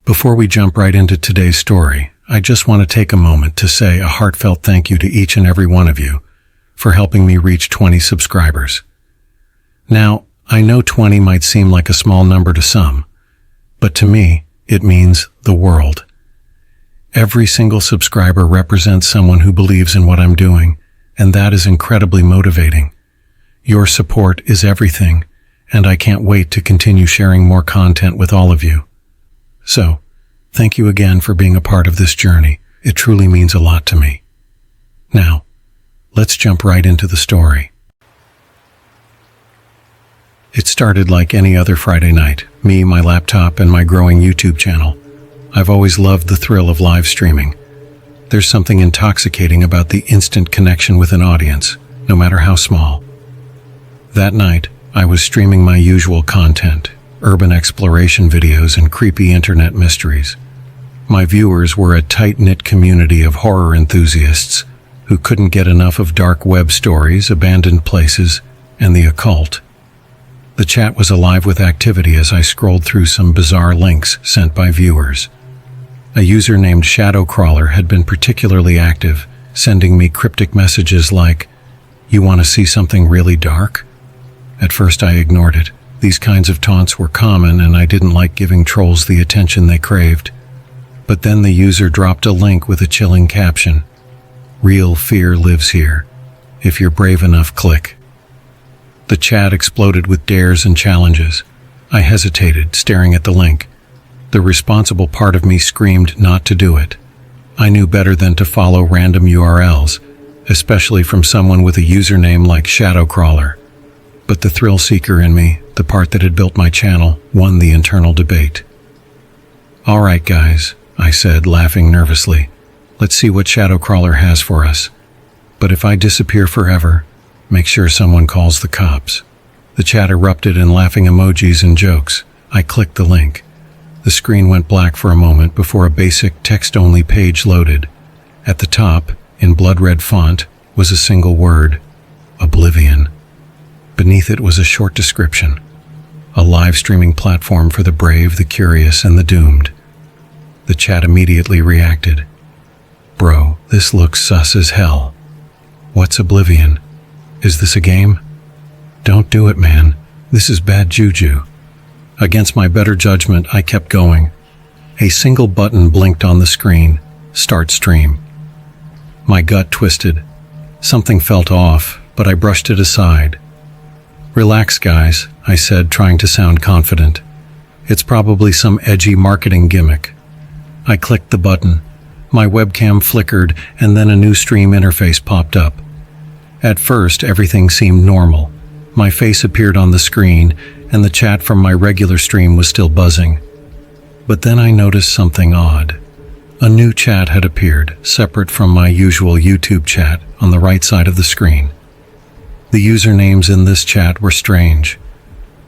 Before we jump right into today's story, I just want to take a moment to say a heartfelt thank you to each and every one of you for helping me reach 20 subscribers. Now, I know 20 might seem like a small number to some, but to me, it means the world. Every single subscriber represents someone who believes in what I'm doing, and that is incredibly motivating. Your support is everything, and I can't wait to continue sharing more content with all of you. So, thank you again for being a part of this journey. It truly means a lot to me. Now, let's jump right into the story. It started like any other Friday night. Me, my laptop, and my growing YouTube channel. I've always loved the thrill of live streaming. There's something intoxicating about the instant connection with an audience, no matter how small. That night, I was streaming my usual content, urban exploration videos and creepy internet mysteries. My viewers were a tight-knit community of horror enthusiasts who couldn't get enough of dark web stories, abandoned places, and the occult. The chat was alive with activity as I scrolled through some bizarre links sent by viewers. A user named Shadowcrawler had been particularly active, sending me cryptic messages like, "You want to see something really dark?" At first I ignored it. These kinds of taunts were common, and I didn't like giving trolls the attention they craved. But then the user dropped a link with a chilling caption. "Real fear lives here. If you're brave enough, click." The chat exploded with dares and challenges. I hesitated, staring at the link. The responsible part of me screamed not to do it. I knew better than to follow random URLs, especially from someone with a username like Shadowcrawler. But the thrill seeker in me, the part that had built my channel, won the internal debate. "All right, guys," I said, laughing nervously. "Let's see what Shadowcrawler has for us. But if I disappear forever, make sure someone calls the cops." The chat erupted in laughing emojis and jokes. I clicked the link. The screen went black for a moment before a basic text-only page loaded. At the top, in blood-red font, was a single word: Oblivion. Beneath it was a short description: a live streaming platform for the brave, the curious, and the doomed. The chat immediately reacted. "Bro, this looks sus as hell. What's Oblivion? Is this a game? Don't do it, man. This is bad juju." Against my better judgment, I kept going. A single button blinked on the screen: Start Stream. My gut twisted. Something felt off, but I brushed it aside. "Relax, guys," I said, trying to sound confident. "It's probably some edgy marketing gimmick." I clicked the button. My webcam flickered, and then a new stream interface popped up. At first, everything seemed normal. My face appeared on the screen, and the chat from my regular stream was still buzzing. But then I noticed something odd. A new chat had appeared, separate from my usual YouTube chat, on the right side of the screen. The usernames in this chat were strange.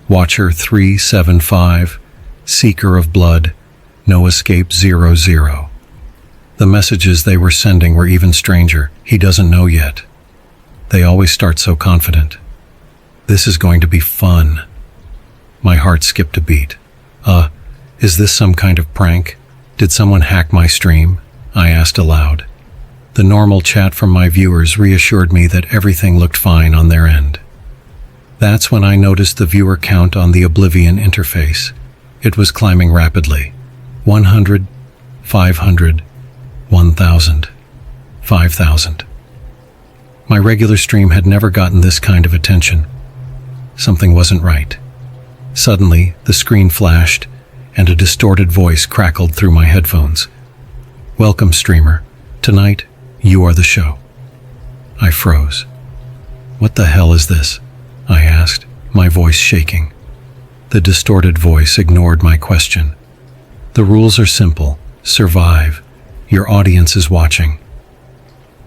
Watcher375, Seeker of Blood, No Escape 00. The messages they were sending were even stranger. "He doesn't know yet." They always start so confident. This is going to be fun. My heart skipped a beat. Is this some kind of prank? Did someone hack my stream? I asked aloud. The normal chat from my viewers reassured me that everything looked fine on their end. That's when I noticed the viewer count on the Oblivion interface. It was climbing rapidly. 100, 500, 1,000, 5,000. My regular stream had never gotten this kind of attention. Something wasn't right. Suddenly, the screen flashed, and a distorted voice crackled through my headphones. "Welcome, streamer. Tonight, you are the show." I froze. "What the hell is this?" I asked, my voice shaking. The distorted voice ignored my question. "The rules are simple. Survive. Your audience is watching."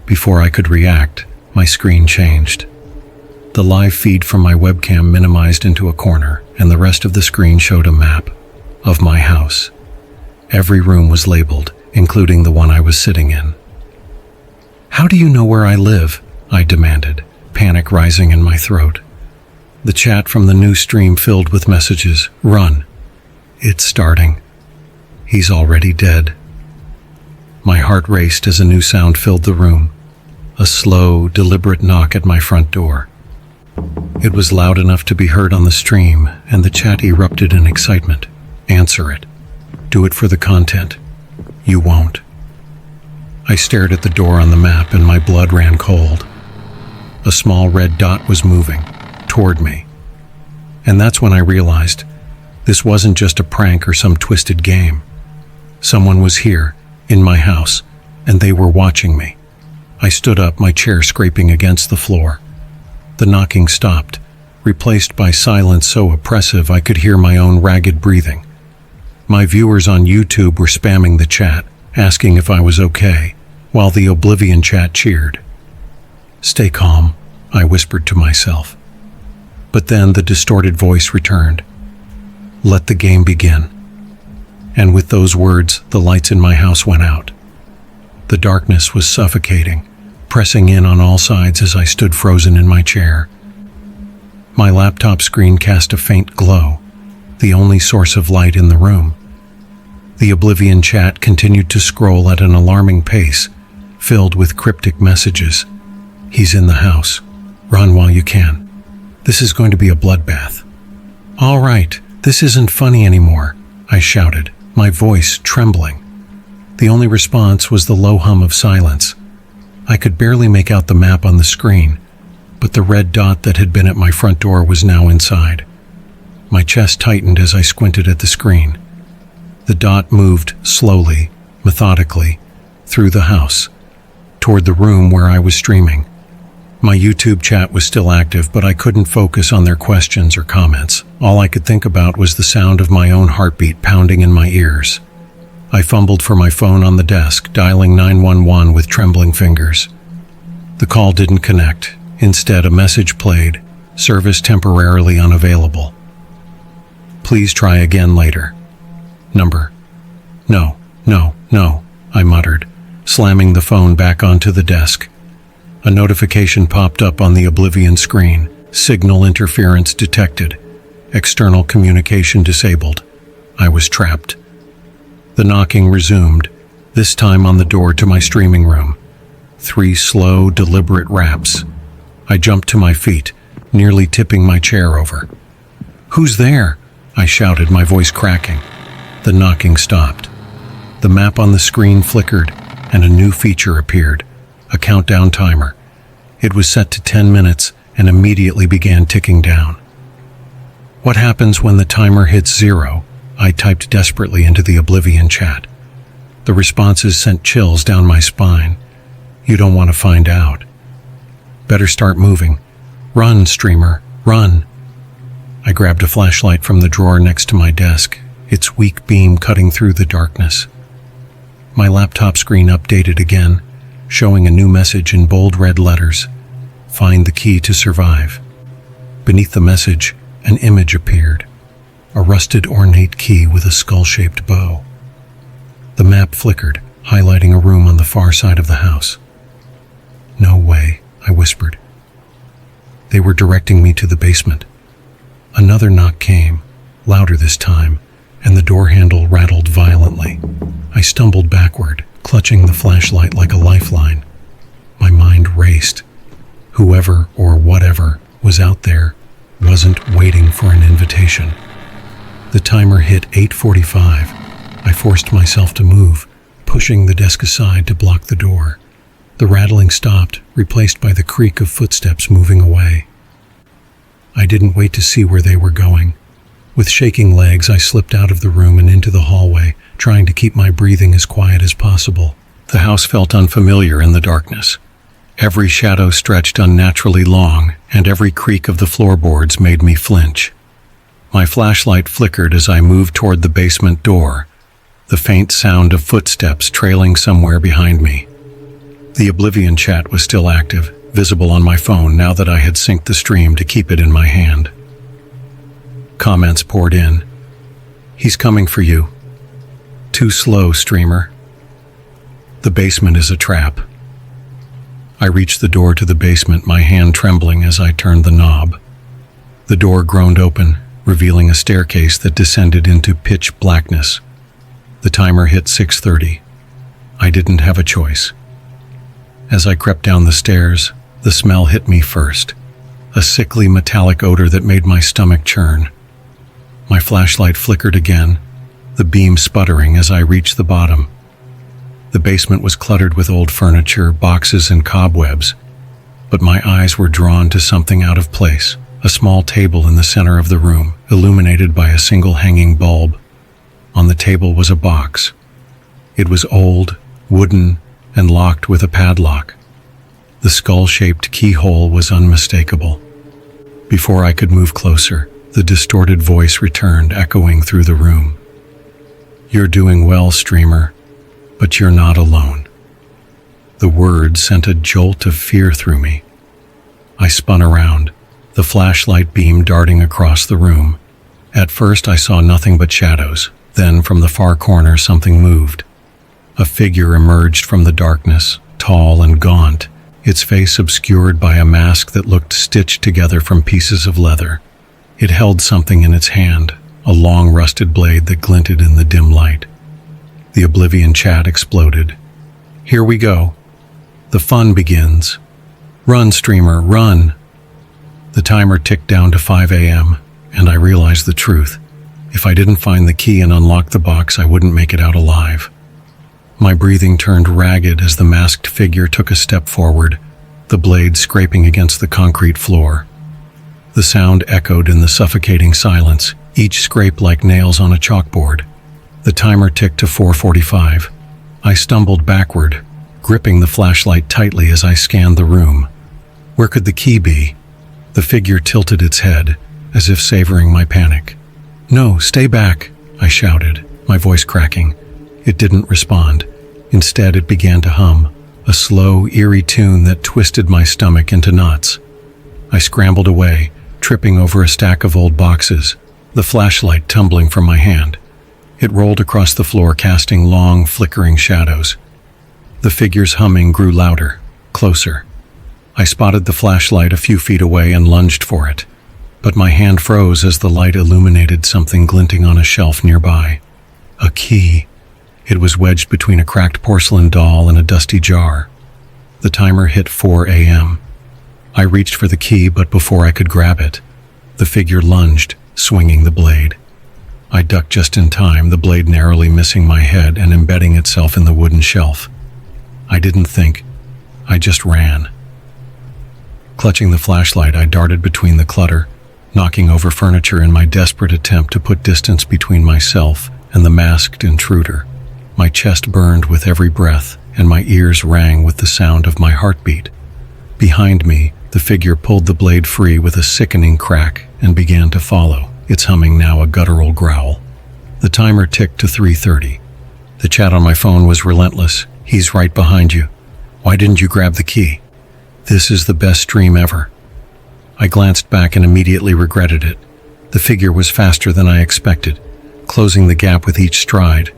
Before I could react, my screen changed. The live feed from my webcam minimized into a corner, and the rest of the screen showed a map of my house. Every room was labeled, including the one I was sitting in. "How do you know where I live?" I demanded, panic rising in my throat. The chat from the new stream filled with messages. "Run. It's starting." He's already dead. My heart raced as a new sound filled the room. A slow, deliberate knock at my front door. It was loud enough to be heard on the stream, and the chat erupted in excitement. Answer it. Do it for the content. You won't. I stared at the door on the map and my blood ran cold. A small red dot was moving toward me. And that's when I realized this wasn't just a prank or some twisted game. Someone was here, in my house, and they were watching me. I stood up, my chair scraping against the floor. The knocking stopped, replaced by silence so oppressive I could hear my own ragged breathing. My viewers on YouTube were spamming the chat, asking if I was okay, while the Oblivion chat cheered. Stay calm, I whispered to myself. But then the distorted voice returned. Let the game begin. And with those words, the lights in my house went out. The darkness was suffocating, pressing in on all sides as I stood frozen in my chair. My laptop screen cast a faint glow, the only source of light in the room. The Oblivion chat continued to scroll at an alarming pace, filled with cryptic messages. He's in the house. Run while you can. This is going to be a bloodbath. All right, this isn't funny anymore, I shouted, my voice trembling. The only response was the low hum of silence. I could barely make out the map on the screen, but the red dot that had been at my front door was now inside. My chest tightened as I squinted at the screen. The dot moved slowly, methodically, through the house, toward the room where I was streaming. My YouTube chat was still active, but I couldn't focus on their questions or comments. All I could think about was the sound of my own heartbeat pounding in my ears. I fumbled for my phone on the desk, dialing 911 with trembling fingers. The call didn't connect. Instead, a message played, service temporarily unavailable. Please try again later. Number. No, I muttered, slamming the phone back onto the desk. A notification popped up on the Oblivion screen. Signal interference detected. External communication disabled. I was trapped. The knocking resumed, this time on the door to my streaming room. 3 slow, deliberate raps. I jumped to my feet, nearly tipping my chair over. Who's there? I shouted, my voice cracking. The knocking stopped. The map on the screen flickered, and a new feature appeared, a countdown timer. It was set to 10 minutes and immediately began ticking down. What happens when the timer hits 0? I typed desperately into the Oblivion chat. The responses sent chills down my spine. You don't want to find out. Better start moving. Run, streamer, run. I grabbed a flashlight from the drawer next to my desk, its weak beam cutting through the darkness. My laptop screen updated again, showing a new message in bold red letters. Find the key to survive. Beneath the message, an image appeared. A rusted ornate key with a skull-shaped bow. The map flickered, highlighting a room on the far side of the house. No way, I whispered. They were directing me to the basement. Another knock came, louder this time, and the door handle rattled violently. I stumbled backward, clutching the flashlight like a lifeline. My mind raced. Whoever or whatever was out there wasn't waiting for an invitation. The timer hit 8:45. I forced myself to move, pushing the desk aside to block the door. The rattling stopped, replaced by the creak of footsteps moving away. I didn't wait to see where they were going. With shaking legs, I slipped out of the room and into the hallway, trying to keep my breathing as quiet as possible. The house felt unfamiliar in the darkness. Every shadow stretched unnaturally long, and every creak of the floorboards made me flinch. My flashlight flickered as I moved toward the basement door, the faint sound of footsteps trailing somewhere behind me. The Oblivion chat was still active, visible on my phone now that I had synced the stream to keep it in my hand. Comments poured in. He's coming for you. Too slow, streamer. The basement is a trap. I reached the door to the basement, my hand trembling as I turned the knob. The door groaned open, revealing a staircase that descended into pitch blackness. The timer hit 6:30. I didn't have a choice. As I crept down the stairs, the smell hit me first, a sickly metallic odor that made my stomach churn. My flashlight flickered again, the beam sputtering as I reached the bottom. The basement was cluttered with old furniture, boxes, and cobwebs, but my eyes were drawn to something out of place, a small table in the center of the room, illuminated by a single hanging bulb. On the table was a box. It was old, wooden, and locked with a padlock. The skull-shaped keyhole was unmistakable. Before I could move closer, the distorted voice returned, echoing through the room. "You're doing well, streamer, but you're not alone." The words sent a jolt of fear through me. I spun around, the flashlight beam darting across the room. At first I saw nothing but shadows. Then, from the far corner, something moved. A figure emerged from the darkness, tall and gaunt, its face obscured by a mask that looked stitched together from pieces of leather. It held something in its hand, a long rusted blade that glinted in the dim light. The Oblivion chat exploded. "Here we go. The fun begins. Run, streamer, run." The timer ticked down to 5 a.m., and I realized the truth. If I didn't find the key and unlock the box, I wouldn't make it out alive. My breathing turned ragged as the masked figure took a step forward, the blade scraping against the concrete floor. The sound echoed in the suffocating silence, each scrape like nails on a chalkboard. The timer ticked to 4:45. I stumbled backward, gripping the flashlight tightly as I scanned the room. Where could the key be? The figure tilted its head, as if savoring my panic. "No, stay back," I shouted, my voice cracking. It didn't respond. Instead, it began to hum, a slow, eerie tune that twisted my stomach into knots. I scrambled away, tripping over a stack of old boxes, the flashlight tumbling from my hand. It rolled across the floor, casting long, flickering shadows. The figure's humming grew louder, closer. I spotted the flashlight a few feet away and lunged for it. But my hand froze as the light illuminated something glinting on a shelf nearby. A key. It was wedged between a cracked porcelain doll and a dusty jar. The timer hit 4 a.m. I reached for the key, but before I could grab it, the figure lunged, swinging the blade. I ducked just in time, the blade narrowly missing my head and embedding itself in the wooden shelf. I didn't think. I just ran. Clutching the flashlight, I darted between the clutter, knocking over furniture in my desperate attempt to put distance between myself and the masked intruder. My chest burned with every breath, and my ears rang with the sound of my heartbeat. Behind me, the figure pulled the blade free with a sickening crack and began to follow, its humming now a guttural growl. The timer ticked to 3:30. The chat on my phone was relentless. "He's right behind you. Why didn't you grab the key? This is the best stream ever." I glanced back and immediately regretted it. The figure was faster than I expected, closing the gap with each stride.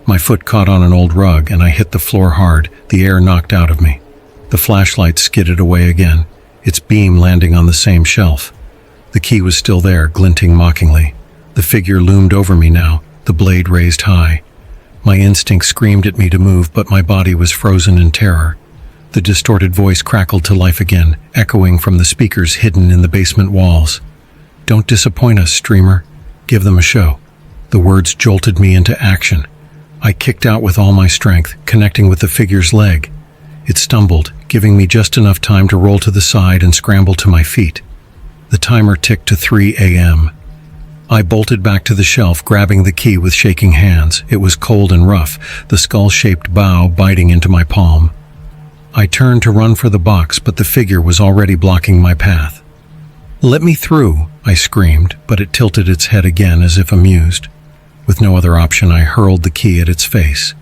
My foot caught on an old rug and I hit the floor hard, the air knocked out of me. The flashlight skidded away again, its beam landing on the same shelf. The key was still there, glinting mockingly. The figure loomed over me now, the blade raised high. My instinct screamed at me to move, but my body was frozen in terror. The distorted voice crackled to life again, echoing from the speakers hidden in the basement walls. "Don't disappoint us, streamer. Give them a show." The words jolted me into action. I kicked out with all my strength, connecting with the figure's leg. It stumbled, giving me just enough time to roll to the side and scramble to my feet. The timer ticked to 3 a.m. I bolted back to the shelf, grabbing the key with shaking hands. It was cold and rough, the skull-shaped bow biting into my palm. I turned to run for the box, but the figure was already blocking my path. "Let me through," I screamed, but it tilted its head again as if amused. With no other option, I hurled the key at its face.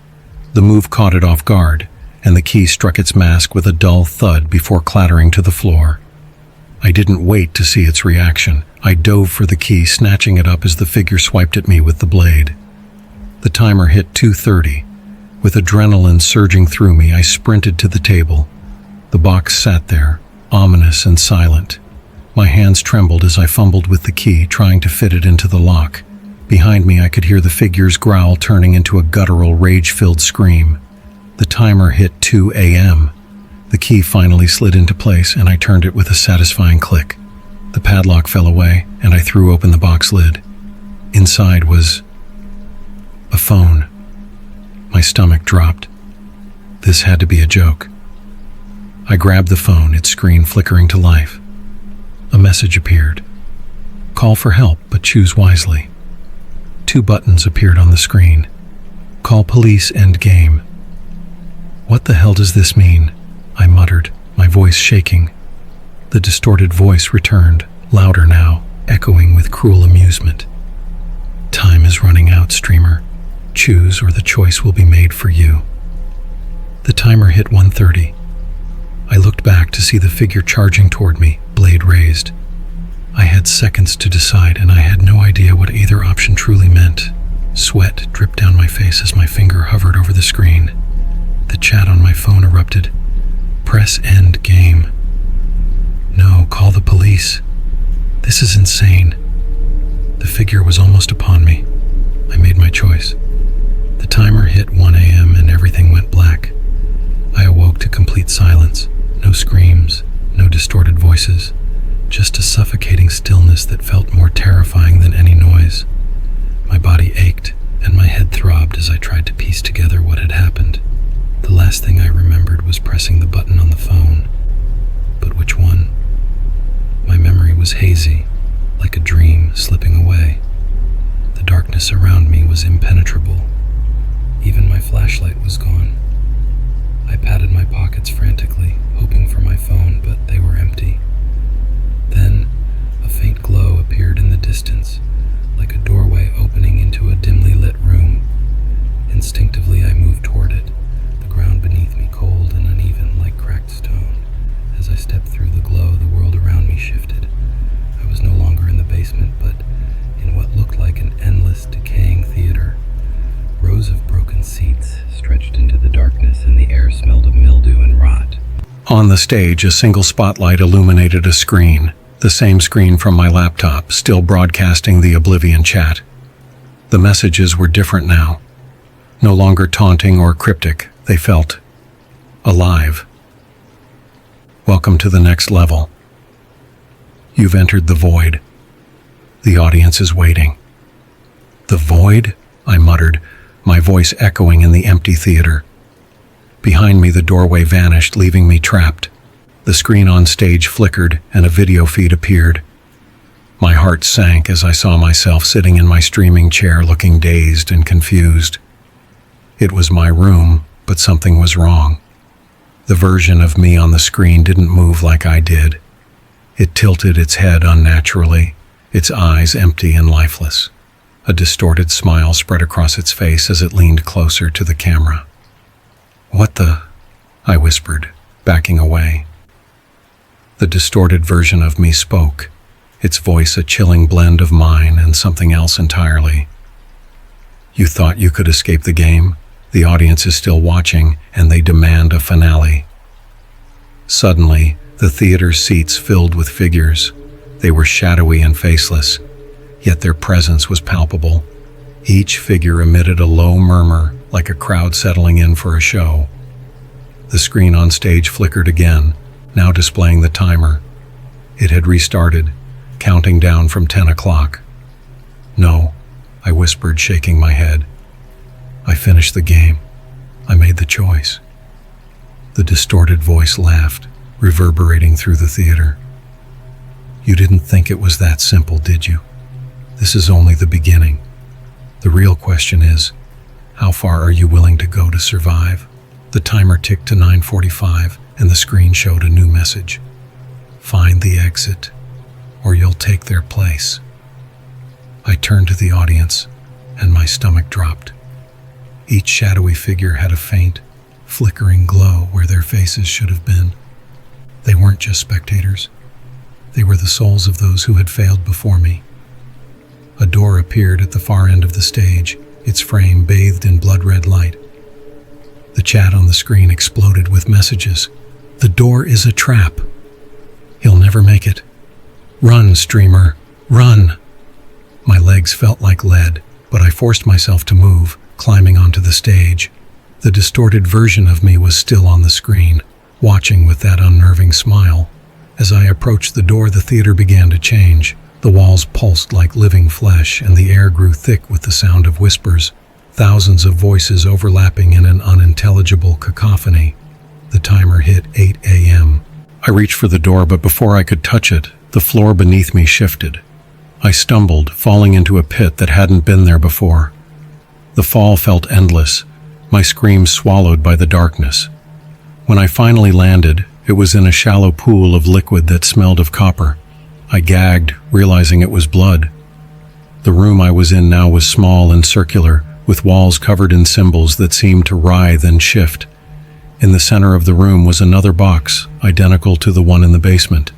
The move caught it off guard, and the key struck its mask with a dull thud before clattering to the floor. I didn't wait to see its reaction. I dove for the key, snatching it up as the figure swiped at me with the blade. The timer hit 2:30. With adrenaline surging through me, I sprinted to the table. The box sat there, ominous and silent. My hands trembled as I fumbled with the key, trying to fit it into the lock. Behind me, I could hear the figure's growl turning into a guttural, rage-filled scream. The timer hit 2 a.m. The key finally slid into place, and I turned it with a satisfying click. The padlock fell away, and I threw open the box lid. Inside was a phone. My stomach dropped. This had to be a joke. I grabbed the phone, its screen flickering to life. A message appeared. Call for help, but choose wisely. 2 buttons appeared on the screen. Call police, end game. What the hell does this mean? I muttered, my voice shaking. The distorted voice returned, louder now, echoing with cruel amusement. Time is running out, streamer. Choose or the choice will be made for you. The timer hit 1:30. I looked back to see the figure charging toward me, blade raised. I had seconds to decide, and I had no idea what either option truly meant. Sweat dripped down my face as my finger hovered over the screen. The chat on my phone erupted. Press end game. No, call the police. This is insane. The figure was almost upon me. I made my choice. The timer hit 1 a.m. and everything went black. I awoke to complete silence. No screams, no distorted voices. Just a suffocating stillness that felt more terrifying than any noise. My body ached, and my head throbbed as I tried to piece together what had happened. The last thing I remembered was pressing the button on the phone. But which one? My memory was hazy, like a dream slipping away. The darkness around me was impenetrable. Even my flashlight was gone. I patted my pockets frantically, hoping for my phone, but they were empty. Then, a faint glow appeared in the distance, like a doorway opening into a dimly lit room. Instinctively, I moved toward it, the ground beneath me cold and uneven like cracked stone. As I stepped through the glow, the world around me shifted. I was no longer in the basement, but in what looked like an endless, decaying theater. Rows of broken seats stretched into the darkness, and the air smelled of mildew and rot. On the stage, a single spotlight illuminated a screen. The same screen from my laptop, still broadcasting the Oblivion chat. The messages were different now. No longer taunting or cryptic, they felt alive. Welcome to the next level. You've entered the void. The audience is waiting. The void? I muttered, my voice echoing in the empty theater. Behind me, the doorway vanished, leaving me trapped. The screen on stage flickered, and a video feed appeared. My heart sank as I saw myself sitting in my streaming chair, looking dazed and confused. It was my room, but something was wrong. The version of me on the screen didn't move like I did. It tilted its head unnaturally, its eyes empty and lifeless. A distorted smile spread across its face as it leaned closer to the camera. "What the?" I whispered, backing away. The distorted version of me spoke, its voice a chilling blend of mine and something else entirely. "You thought you could escape the game? The audience is still watching, and they demand a finale." Suddenly, the theater's seats filled with figures. They were shadowy and faceless, yet their presence was palpable. Each figure emitted a low murmur, like a crowd settling in for a show. The screen on stage flickered again, now displaying the timer. It had restarted, counting down from 10 o'clock. "No," I whispered, shaking my head. "I finished the game. I made the choice." The distorted voice laughed, reverberating through the theater. "You didn't think it was that simple, did you? This is only the beginning. The real question is, how far are you willing to go to survive?" The timer ticked to 9:45, and the screen showed a new message. "Find the exit, or you'll take their place." I turned to the audience, and my stomach dropped. Each shadowy figure had a faint, flickering glow where their faces should have been. They weren't just spectators. They were the souls of those who had failed before me. A door appeared at the far end of the stage, its frame bathed in blood-red light. The chat on the screen exploded with messages. "The door is a trap. He'll never make it. Run, streamer, run." My legs felt like lead, but I forced myself to move, climbing onto the stage. The distorted version of me was still on the screen, watching with that unnerving smile. As I approached the door, the theater began to change. The walls pulsed like living flesh, and the air grew thick with the sound of whispers, thousands of voices overlapping in an unintelligible cacophony. The timer hit 8 a.m. I reached for the door, but before I could touch it, the floor beneath me shifted. I stumbled, falling into a pit that hadn't been there before. The fall felt endless, my screams swallowed by the darkness. When I finally landed, it was in a shallow pool of liquid that smelled of copper. I gagged, realizing it was blood. The room I was in now was small and circular, with walls covered in symbols that seemed to writhe and shift. In the center of the room was another box, identical to the one in the basement.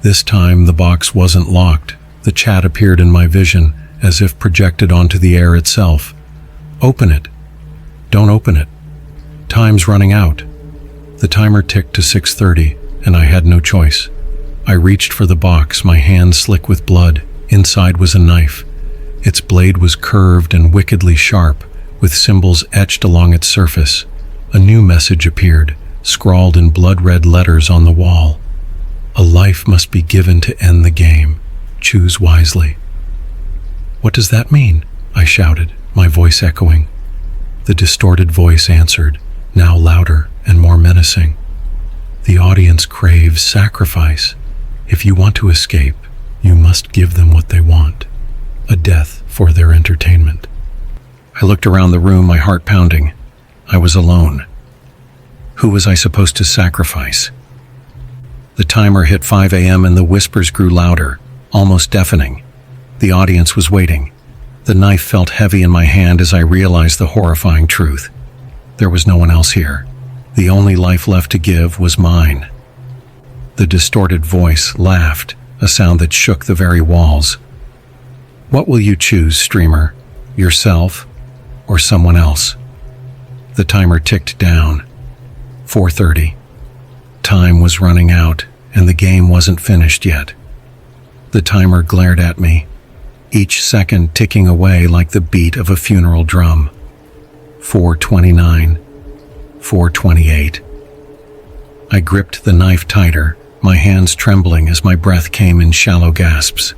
This time, the box wasn't locked. The chat appeared in my vision, as if projected onto the air itself. "Open it. Don't open it. Time's running out." The timer ticked to 6:30, and I had no choice. I reached for the box, my hand slick with blood. Inside was a knife. Its blade was curved and wickedly sharp, with symbols etched along its surface. A new message appeared, scrawled in blood-red letters on the wall. "A life must be given to end the game. Choose wisely." "What does that mean?" I shouted, my voice echoing. The distorted voice answered, now louder and more menacing. "The audience craves sacrifice. If you want to escape, you must give them what they want. A death for their entertainment." I looked around the room, my heart pounding. I was alone. Who was I supposed to sacrifice? The timer hit 5 a.m. and the whispers grew louder, almost deafening. The audience was waiting. The knife felt heavy in my hand as I realized the horrifying truth. There was no one else here. The only life left to give was mine. The distorted voice laughed, a sound that shook the very walls. "What will you choose, streamer? Yourself or someone else?" The timer ticked down. 4:30. Time was running out, and the game wasn't finished yet. The timer glared at me, each second ticking away like the beat of a funeral drum. 4:29. 4:28. I gripped the knife tighter, my hands trembling as my breath came in shallow gasps.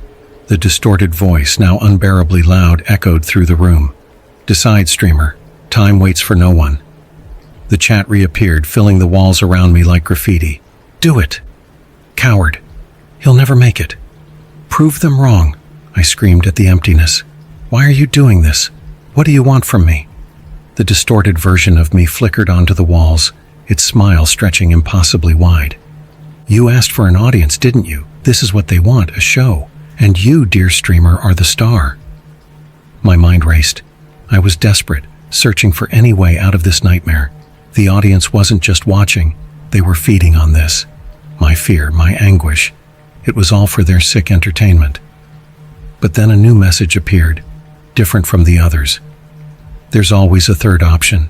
The distorted voice, now unbearably loud, echoed through the room. "Decide, streamer. Time waits for no one." The chat reappeared, filling the walls around me like graffiti. "Do it! Coward! He'll never make it. Prove them wrong," I screamed at the emptiness. "Why are you doing this? What do you want from me?" The distorted version of me flickered onto the walls, its smile stretching impossibly wide. "You asked for an audience, didn't you? This is what they want, a show. And you, dear streamer, are the star." My mind raced. I was desperate, searching for any way out of this nightmare. The audience wasn't just watching, they were feeding on this. My fear, my anguish. It was all for their sick entertainment. But then a new message appeared, different from the others. "There's always a third option."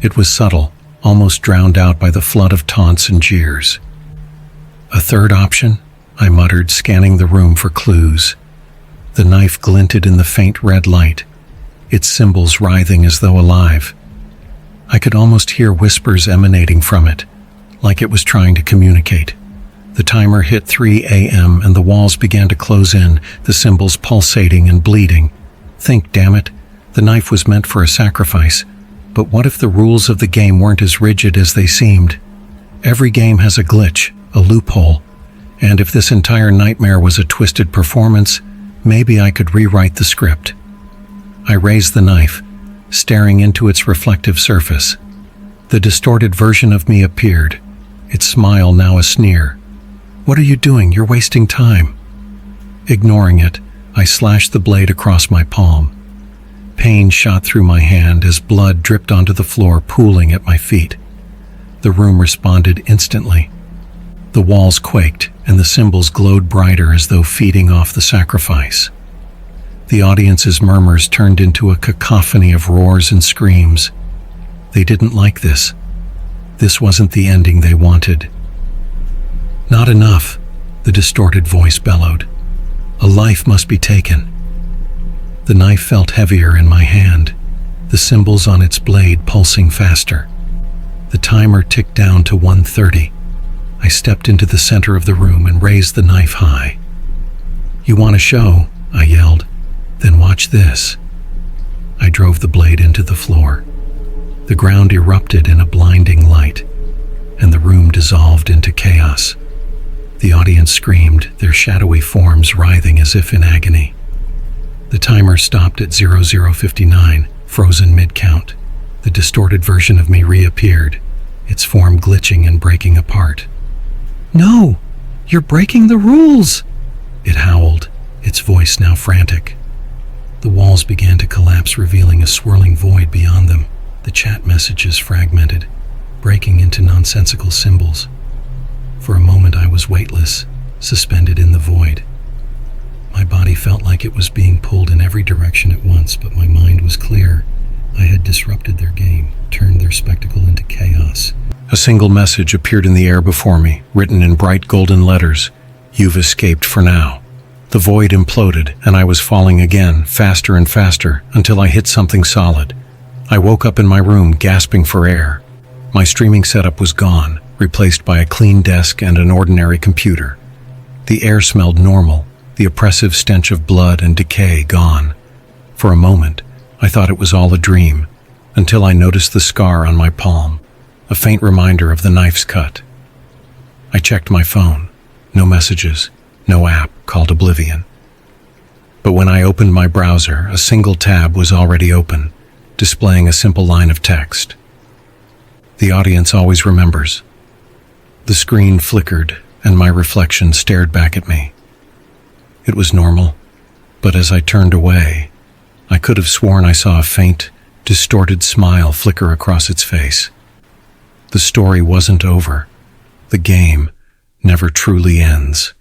It was subtle, almost drowned out by the flood of taunts and jeers. "A third option?" I muttered, scanning the room for clues. The knife glinted in the faint red light, its symbols writhing as though alive. I could almost hear whispers emanating from it, like it was trying to communicate. The timer hit 3 a.m. and the walls began to close in, the symbols pulsating and bleeding. Think, damn it, the knife was meant for a sacrifice. But what if the rules of the game weren't as rigid as they seemed? Every game has a glitch, a loophole. And if this entire nightmare was a twisted performance, maybe I could rewrite the script. I raised the knife, staring into its reflective surface. The distorted version of me appeared, its smile now a sneer. "What are you doing? You're wasting time." Ignoring it, I slashed the blade across my palm. Pain shot through my hand as blood dripped onto the floor, pooling at my feet. The room responded instantly. The walls quaked, and the symbols glowed brighter as though feeding off the sacrifice. The audience's murmurs turned into a cacophony of roars and screams. They didn't like this. This wasn't the ending they wanted. "Not enough," the distorted voice bellowed. "A life must be taken. The knife felt heavier in my hand, the symbols on its blade pulsing faster. The timer ticked down to 1:30. I stepped into the center of the room and raised the knife high. "You want a show?" I yelled. "Then watch this." I drove the blade into the floor. The ground erupted in a blinding light, and the room dissolved into chaos. The audience screamed, their shadowy forms writhing as if in agony. The timer stopped at 00:59, frozen mid-count. The distorted version of me reappeared, its form glitching and breaking apart. "No! You're breaking the rules!" It howled, its voice now frantic. The walls began to collapse, revealing a swirling void beyond them. The chat messages fragmented, breaking into nonsensical symbols. For a moment I was weightless, suspended in the void. My body felt like it was being pulled in every direction at once, but my mind was clear. I had disrupted their game, turned their spectacle into chaos. A single message appeared in the air before me, written in bright golden letters. "You've escaped for now." The void imploded, and I was falling again, faster and faster, until I hit something solid. I woke up in my room, gasping for air. My streaming setup was gone, replaced by a clean desk and an ordinary computer. The air smelled normal, the oppressive stench of blood and decay gone. For a moment, I thought it was all a dream, until I noticed the scar on my palm, a faint reminder of the knife's cut. I checked my phone. No messages, no app, called oblivion. But when I opened my browser, a single tab was already open, displaying a simple line of text. "The audience always remembers." The screen flickered, and my reflection stared back at me. It was normal, but as I turned away, I could have sworn I saw a faint, distorted smile flicker across its face. The story wasn't over. The game never truly ends.